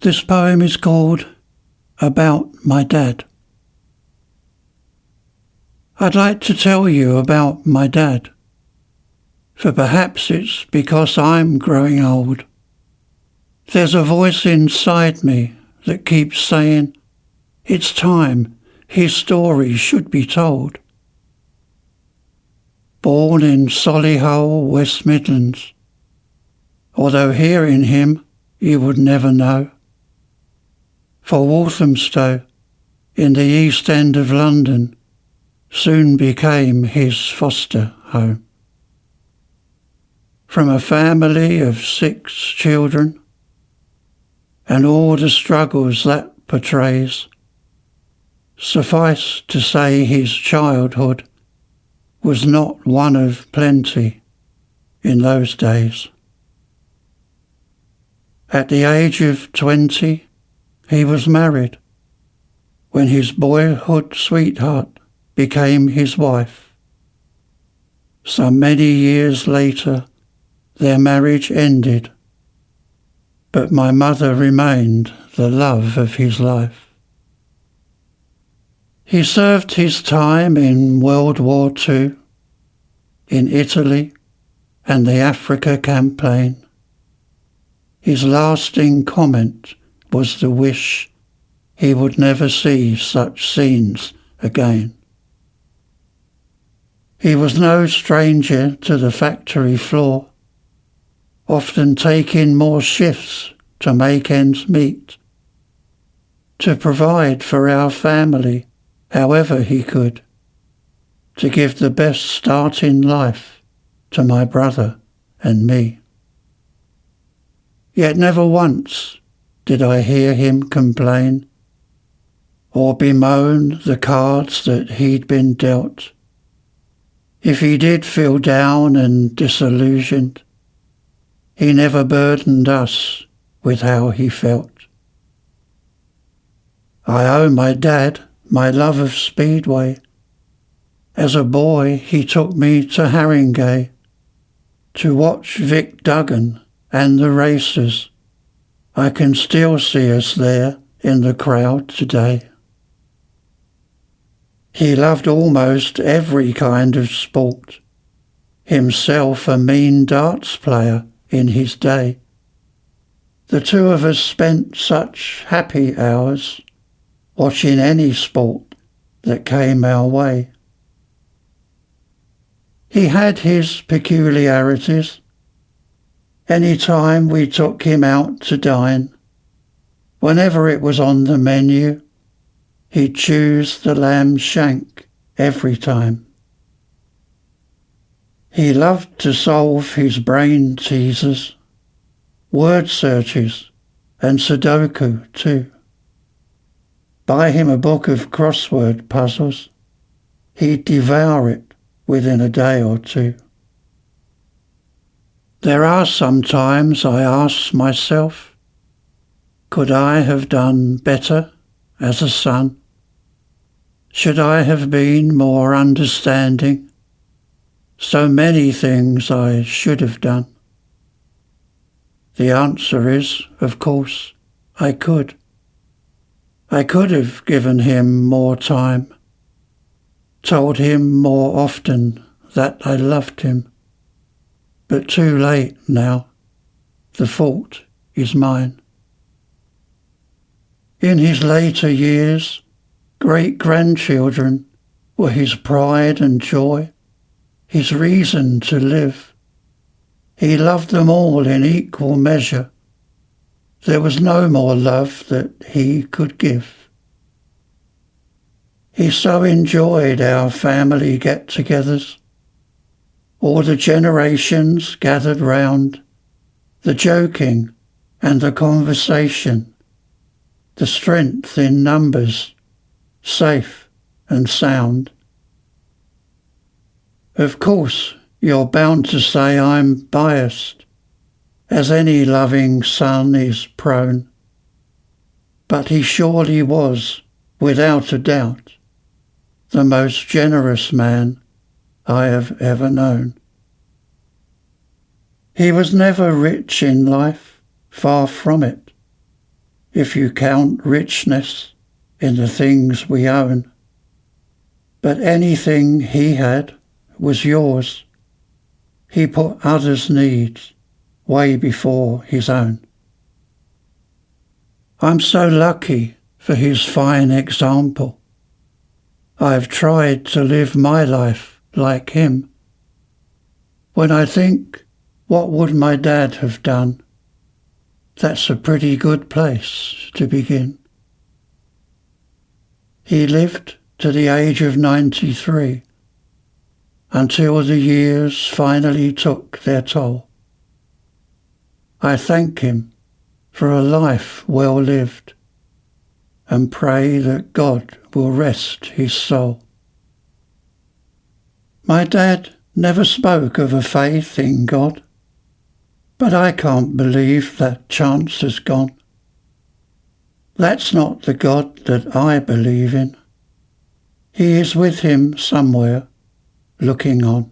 This poem is called About My Dad. I'd like to tell you about my dad, for perhaps it's because I'm growing old. There's a voice inside me that keeps saying, it's time his story should be told. Born in Solihull, West Midlands, although hearing him you would never know. For Walthamstow, in the East End of London, soon became his foster home. From a family of 6 children, and all the struggles that portrays, suffice to say his childhood was not one of plenty in those days. At the age of 20, he was married, when his boyhood sweetheart became his wife. Some many years later, their marriage ended, but my mother remained the love of his life. He served his time in World War II, in Italy and the Africa campaign. His lasting comment was the wish he would never see such scenes again. He was no stranger to the factory floor, often taking more shifts to make ends meet, to provide for our family however he could, to give the best start in life to my brother and me. Yet never once did I hear him complain or bemoan the cards that he'd been dealt. If he did feel down and disillusioned, he never burdened us with how he felt. I owe my dad my love of Speedway. As a boy, he took me to Haringey to watch Vic Duggan and the racers. I can still see us there in the crowd today. He loved almost every kind of sport, himself a mean darts player in his day. The two of us spent such happy hours watching any sport that came our way. He had his peculiarities. Any time we took him out to dine, whenever it was on the menu, he'd choose the lamb shank every time. He loved to solve his brain teasers, word searches and Sudoku too. Buy him a book of crossword puzzles, he'd devour it within a day or two. There are some times I ask myself, could I have done better as a son? Should I have been more understanding? So many things I should have done. The answer is, of course, I could. I could have given him more time, told him more often that I loved him. But too late now. The fault is mine. In his later years, great-grandchildren were his pride and joy, his reason to live. He loved them all in equal measure. There was no more love that he could give. He so enjoyed our family get-togethers, all the generations gathered round, the joking and the conversation, the strength in numbers, safe and sound. Of course, you're bound to say I'm biased, as any loving son is prone. But he surely was, without a doubt, the most generous man I have ever known. He was never rich in life, far from it. if you count richness in the things we own. But anything he had was yours. He put others' needs way before his own. I'm so lucky for his fine example. I've tried to live my life like him. When I think, what would my dad have done? That's a pretty good place to begin. He lived to the age of 93, until the years finally took their toll. I thank him for a life well lived, and pray that God will rest his soul. My dad never spoke of a faith in God, but I can't believe that chance has gone. That's not the God that I believe in. He is with him somewhere, looking on.